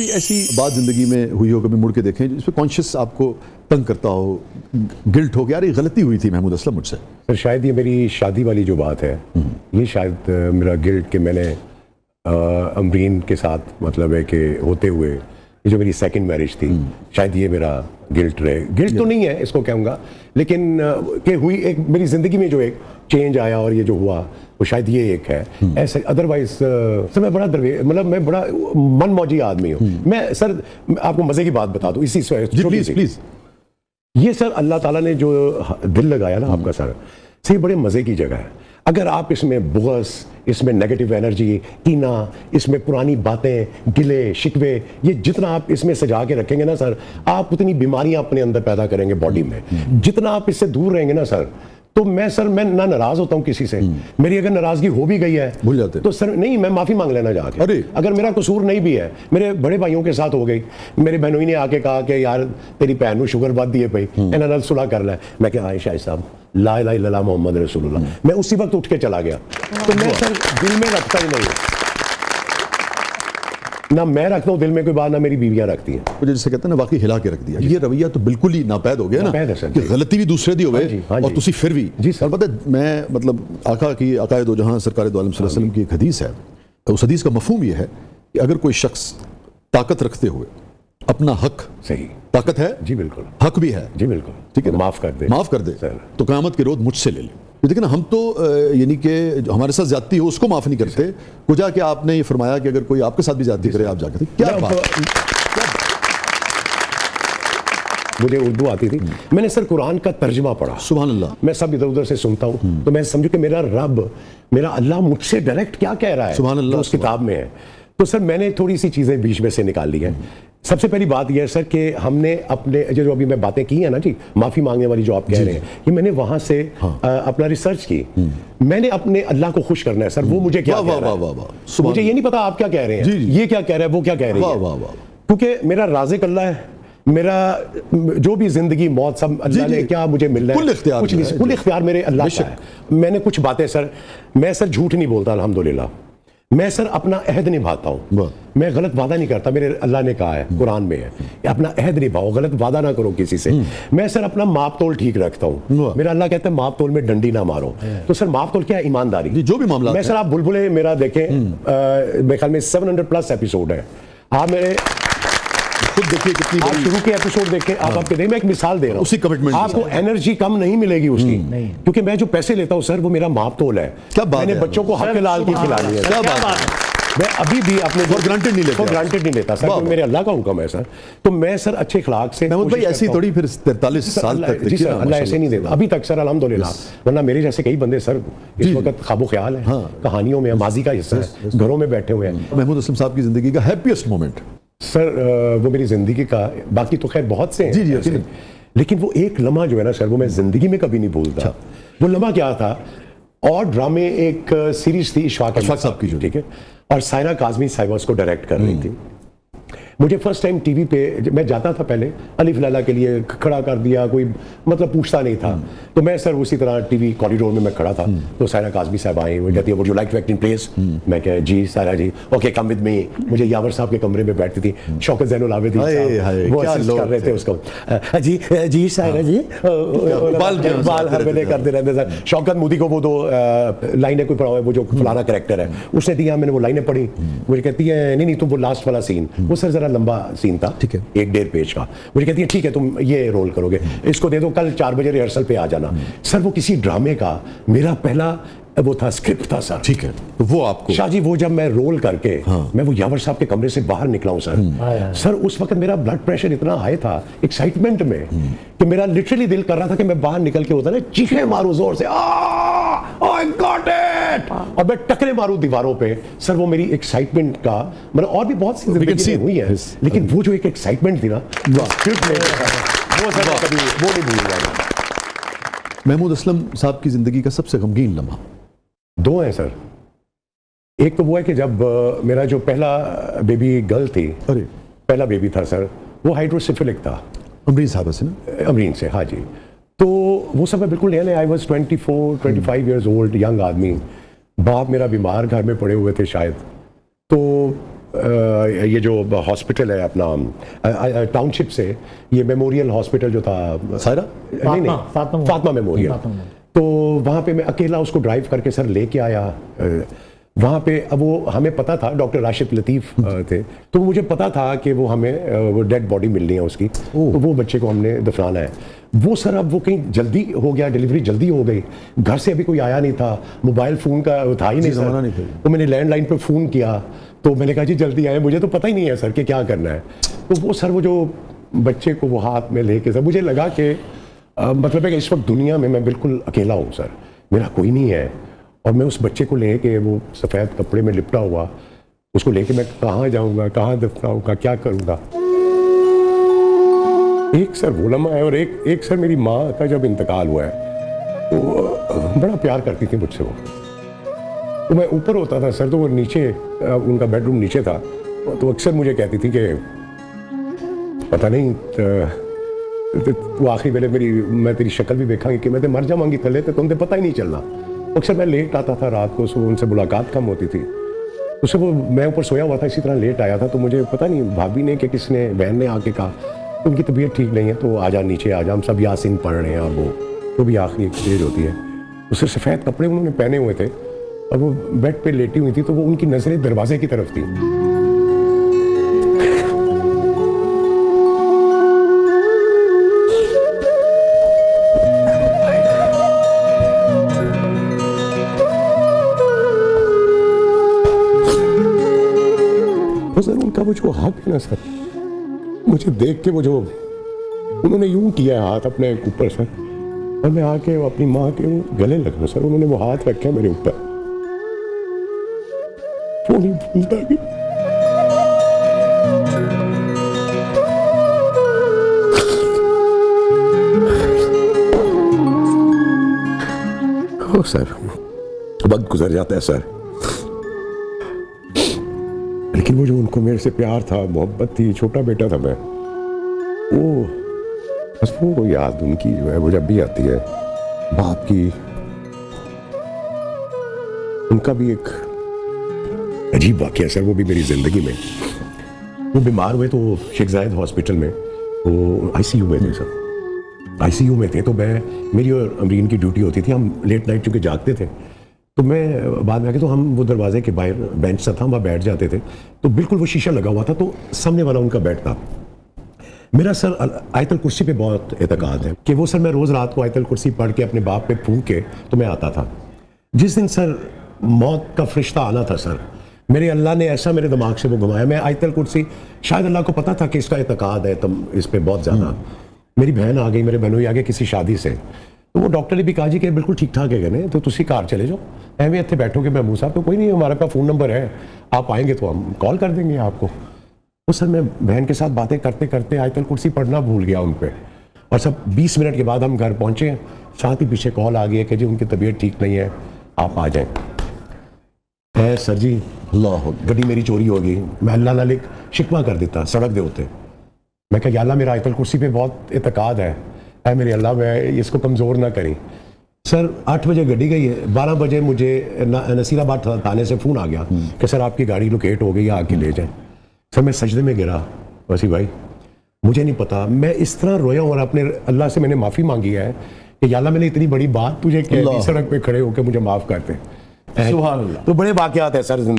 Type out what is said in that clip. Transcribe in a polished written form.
ऐसी बात जिंदगी में हुई हो, कभी मुड़ के देखें जिसमें कॉन्शियस आपको तंग करता हो, गिल्ट हो कि यार ये गलती हुई थी महमूद असलम मुझसे? सर शायद ये मेरी शादी वाली जो बात है, ये शायद मेरा गिल्ट कि मैंने अमरीन के साथ मतलब है कि होते हुए ये जो मेरी सेकंड मैरिज थी, शायद ये मेरा गिल्ट रहे। गिल्ट तो नहीं है इसको कहूँगा, लेकिन कि हुई एक मेरी ज़िंदगी में जो एक चेंज आया और ये जो हुआ वो शायद ये एक है। ऐसे अदरवाइज सर मैं बड़ा मतलब मैं बड़ा मनमौजी आदमी हूँ। मैं सर आपको मज़े की बात बता दूँ इसी से, प्लीज प्लीज। ये सर अल्लाह ताला ने जो दिल लगाया ना आपका सर, ये बड़े मज़े की जगह है। अगर आप इसमें बुग़्ज़, इसमें नेगेटिव एनर्जी, कीना, इसमें पुरानी बातें, गिले शिकवे, ये जितना आप इसमें सजा के रखेंगे ना सर, आप उतनी बीमारियां अपने अंदर पैदा करेंगे बॉडी में। जितना आप इससे दूर रहेंगे ना सर, तो मैं ना नाराज होता हूँ किसी से। मेरी अगर नाराजगी हो भी गई है भूल जाते तो सर नहीं, मैं माफी मांग लेना जाके। अरे अगर मेरा कसूर नहीं भी है, मेरे बड़े भाइयों के साथ हो गई, मेरे बहनोई ने आके कहा कि यार तेरी भैन को शुगर बद दिए पई, इन्हां नाल सुलह कर ले। मैं क्या शाह साहब ला इलाहा इल्लल्लाह मोहम्मद रसूलुल्लाह, मैं उसी वक्त उठ के चला गया। तो मैं सर दिल में रखता ही नहीं, ना मैं रखता हूँ दिल में कोई बात, ना मेरी बीवियां रखती हैं। मुझे जिसे कहते हैं ना वाकई हिला के रख दिया, ये रवैया तो बिल्कुल ही नापैद हो गया ना कि गलती भी दूसरे दी हो गए और तुसी फिर भी जी सर। पता है मैं मतलब आका की अकायद दो जहां सरकार दो आलम सल्लल्लाहु अलैहि वसल्लम की एक हदीस है, तो उस हदीस का मफहूम ये है कि अगर कोई शख्स ताकत रखते हुए अपना हक, सही ताकत है जी बिल्कुल, हक भी है जी बिल्कुल, ठीक है, माफ कर दे सर, तो क़यामत के रोज मुझसे ले ले। देखिए ना, हम तो यानी कि हमारे साथ ज्यादती हो उसको माफ नहीं करते। कुछ कि आपने ये फरमाया कि अगर कोई आपके साथ भी ज्यादती करे आप जाकर, क्या बात? मुझे उर्दू आती थी, मैंने सर कुरान का तर्जुमा पढ़ा, सुभान अल्लाह। मैं सब इधर उधर से सुनता हूँ, तो मैं समझू कि मेरा रब, मेरा अल्लाह मुझसे डायरेक्ट क्या कह रहा है सुभान अल्लाह उस किताब में है। तो सर मैंने थोड़ी सी चीज़ें बीच में से निकाल ली है। सबसे पहली बात यह है सर कि हमने अपने जो अभी मैं बातें की हैं ना जी, माफ़ी मांगने वाली जो आप कह रहे हैं, ये मैंने वहाँ से अपना रिसर्च की। मैंने अपने अल्लाह को खुश करना है सर, वो मुझे क्या कह रहा है, मुझे ये नहीं पता आप क्या कह रहे हैं, ये क्या कह रहा है, वो क्या कह रही है, क्योंकि मेरा राज़िक अल्लाह है। मेरा जो भी जिंदगी मौत सब अल्लाह ने क्या मुझे मिल रहा है, कुछ नहीं, कुल इख्तियार मेरे अल्लाह का है। मैंने कुछ बातें सर, मैं सर झूठ नहीं बोलता अल्हम्दुलिल्लाह, मैं सर अपना अहद निभाता हूँ, मैं गलत वादा नहीं करता। मेरे अल्लाह ने कहा है, कुरान में है, अपना अहद निभाओ, गलत वादा ना करो किसी से। मैं सर अपना माप तोल ठीक रखता हूँ। मेरा अल्लाह कहता है माप तोल में डंडी ना मारो। तो सर माप तोल क्या है? ईमानदारी, जो भी मामला। मैं सर आप बुलबुले मेरा देखें, मेरे ख्याल में 700+ एपिसोड है। आप मेरे खुद देखिए कितनी आप शुरू के एपिसोड देखें, आप आपके देखिए, मैं एक मिसाल दे रहा हूँ, उसी कमिटमेंट आपको एनर्जी कम नहीं मिलेगी उसकी, क्योंकि मैं जो पैसे लेता हूँ सर वो मेरा माप तोल है। क्या बात मैंने है, बच्चों को हक लाल की खिलानी है। क्या बात है, मैं अभी भी अपने फॉर ग्रांटेड नहीं लेता सर, तो मेरे अल्लाह का हुक्म है सर। तो मैं सर अच्छे अखलाक से महमूद भाई ऐसी थोड़ी फिर 43 साल तक जी सर, अल्लाह ऐसे नहीं देता अभी तक सर अल्हम्दुलिल्लाह, वरना मेरे जैसे कई बंदे सर इस वक्त ख्वाबो ख्याल है, कहानियों में, माजी का हिस्सा है, घरों में बैठे हुए हैं। महमूद असलम साहब की जिंदगी का हैप्पीएस्ट मोमेंट सर वो मेरी जिंदगी का, बाकी तो खैर बहुत से हैं जी, लेकिन वो एक लम्हा जो है ना सर, वो मैं जिंदगी में कभी नहीं भूलता। वो लम्हा क्या था, और ड्रामे एक सीरीज थी इशफाक साहब की, ठीक है, और सायरा काज़मी साहिबा उसको डायरेक्ट कर रही थी। मुझे फर्स्ट टाइम टीवी पे मैं जाता था, पहले अलिफ लैला के लिए खड़ा कर दिया, कोई मतलब पूछता नहीं था, तो मैं सर उसी तरह टीवी कॉरिडोर में मैं खड़ा था, तो सायरा काज़मी साहब आई, वो कहती है would you like to act in place? मैं कह जी Saira ji, okay come with me. मुझे यावर साहब के कमरे में बैठती थी, शौकत ज़ैनुल आबिदीन साहब वो असिस्ट कर रहे थे उसको, जी सायरा जी बाल हर वेले करते रहते सर। शौकत मोदी को वो 2 लाइनें कोई पढ़ा हुआ है, वो जो फलाना कैरेक्टर है उसने दिया, मैंने वो लाइनें पढ़ी, मुझे कहती है नहीं तो वो लास्ट वाला सीन, वो सर जरा लंबा सीन था, ठीक है, 1.5 पेज का। मुझे कहती है ठीक है तुम ये रोल करोगे, इसको दे दो, कल 4 बजे रिहर्सल पे आ जाना। सर वो किसी ड्रामे का मेरा पहला वो था, स्क्रिप्ट था सर, ठीक है, तो वो आपको शाह जी, वो जब मैं रोल करके मैं वो यावर साहब के कमरे से बाहर निकला हूं सर, सर उस वक्त मेरा ब्लड प्रेशर इतना हाई था एक्साइटमेंट में कि मेरा लिटरली दिल कर रहा था कि मैं बाहर निकल के होता ना चीखें मारूं जोर से, आई गॉट इट, और मैं टकरे मारूं दीवारों पे। सर वो मेरी एक्साइटमेंट का मतलब, और भी बहुत सी जिंदगी में हुई है, लेकिन वो जो एक एक्साइटमेंट थी ना, वो सर कभी वो नहीं भूल गया। महमूद असलम साहब की जिंदगी का सबसे गमगीन लम्हा 2 हैं सर। एक तो वो है कि जब मेरा जो पहला बेबी गर्ल थी, अरे पहला बेबी था सर, वो हाइड्रोसिफिलिक था, अमरीन साहब से ना, अमरीन से, हाँ जी। तो वो सब मैं बिल्कुल नया, I was 24-25 years old, young आदमी, बाप मेरा बीमार घर में पड़े हुए थे शायद, तो ये जो हॉस्पिटल है अपना टाउनशिप से, ये मेमोरियल हॉस्पिटल जो था सायरा, नहीं फातिमा मेमोरियल, तो वहाँ पे मैं अकेला उसको ड्राइव करके सर लेके आया। वहाँ पे अब वो हमें पता था, डॉक्टर राशिद लतीफ़ थे, तो मुझे पता था कि वो हमें वो डेड बॉडी मिलनी है उसकी, तो वो बच्चे को हमने दफनाना है। वो सर अब वो कहीं जल्दी हो गया, डिलीवरी जल्दी हो गई, घर से अभी कोई आया नहीं था, मोबाइल फ़ोन का था ही नहीं सर, तो मैंने लैंडलाइन पे फ़ोन किया, तो मैंने कहा जी जल्दी आए, मुझे तो पता ही नहीं है सर कि क्या करना है। तो वो सर वो जो बच्चे को वो हाथ में लेके सर, मुझे लगा कि मतलब है कि इस वक्त दुनिया में मैं बिल्कुल अकेला हूँ सर, मेरा कोई नहीं है, और मैं उस बच्चे को लेके वो सफ़ेद कपड़े में लिपटा हुआ, उसको लेके मैं कहाँ जाऊँगा, कहाँ दफनाऊँगा, क्या करूँगा। एक सर वो लम्हा है, और एक सर मेरी माँ का जब इंतकाल हुआ है, तो बड़ा प्यार करती थी मुझसे वो, तो मैं ऊपर होता था सर, तो वो नीचे, उनका बेडरूम नीचे था, तो अक्सर मुझे कहती थी कि पता नहीं तू आखिरी वेले मैं तेरी शक्ल भी देखांगी कि मैं तो मर जाऊंगी थले, तो तुमसे पता ही नहीं चलना। अक्सर मैं लेट आता था रात को, सो उनसे मुलाकात कम होती थी, उससे वो मैं ऊपर सोया हुआ था, इसी तरह लेट आया था, तो मुझे पता नहीं भाभी ने कि किसने, बहन ने आके कहा तो उनकी तबीयत ठीक नहीं है, तो आजा नीचे आजा, हम सब यासीन पढ़ रहे हैं, और वो भी आखिरी एक स्टेज होती है। उससे सफ़ेद कपड़े उन्होंने पहने हुए थे, और वो बेड पे लेटी हुई थी, तो वो उनकी नज़रें दरवाजे की तरफ थी। तो सर उनका वो जो हाथ है ना सर, मुझे देख के वो जो उन्होंने यूं किया है हाथ अपने ऊपर सर, और मैं आके अपनी माँ के गले लगा सर, उन्होंने वो हाथ रखा मेरे ऊपर, वो नहीं भूलता कि ओ सर वक्त गुजर जाता है सर, लेकिन वो जो उनको मेरे से प्यार था, मोहब्बत थी, छोटा बेटा था मैं, वो बस वो याद उनकी जो है वो जब भी आती है, बाप की, उनका भी एक अजीब वाकया सर, वो भी मेरी जिंदगी में, वो बीमार हुए तो शेख जायद हॉस्पिटल में वो आईसीयू में थे सर, आईसीयू में थे, तो मेरी और अमरीन की ड्यूटी होती थी, हम लेट नाइट चूँकि जागते थे, तो मैं बाद में आके, तो हम वो दरवाजे के बाहर बेंच सा था, वहाँ बैठ जाते थे, तो बिल्कुल वो शीशा लगा हुआ था, तो सामने वाला उनका बेड था। मेरा सर आयतल कुर्सी पे बहुत एतकाद है कि वो सर मैं रोज़ रात को आयतल कुर्सी पढ़ के अपने बाप पे फूंक के तो मैं आता था। जिस दिन सर मौत का फरिश्ता आना था सर, मेरे अल्लाह ने ऐसा मेरे दिमाग से वो घुमाया, मैं आयतल कुर्सी, शायद अल्लाह को पता था कि इसका एतकाद है तुम इस पर बहुत ज़्यादा। मेरी बहन आ गई, मेरे बहनोई आ गए किसी शादी से, तो वो डॉक्टर ने भी कहा जी कि बिल्कुल ठीक ठाक है कहने, तो तुसी कार चले जाओ, एवं इतने बैठोगे महमूद साहब, तो कोई नहीं, हमारे पास फ़ोन नंबर है, आप आएंगे तो हम कॉल कर देंगे आपको। तो सर मैं बहन के साथ बातें करते करते आयतल कुर्सी पढ़ना भूल गया उन पर, और सब 20 मिनट के बाद हम घर पहुँचे, साथ ही पीछे कॉल आ गई कि जी उनकी तबीयत ठीक नहीं है, आप आ जाएँ। है सर जी, अल्लाह, गड्डी मेरी चोरी हो गई, मैं अल्लाह नाल एक शिकवा कर देता सड़क दे होते, मैं कहा अल्लाह मेरा आयतल कुर्सी पे बहुत एतकाद है, ऐ मेरे अल्लाह मैं इसको कमज़ोर ना करी। सर 8 बजे गड्डी गई है, 12 बजे मुझे नसीराबाद थाने से फ़ोन आ गया कि सर आपकी गाड़ी लोकेट हो गई है, आके ले जाएं। सर मैं सजदे में गिरा, वसी भाई मुझे नहीं पता, मैं इस तरह रोया और अपने अल्लाह से मैंने माफ़ी मांगी है कि अल्लाह मैंने इतनी बड़ी बात तुझे कह दी, सड़क पे खड़े होकर मुझे माफ़ करते। सुभान अल्लाह। तो बड़े वाक़यात है सर जिंदगी।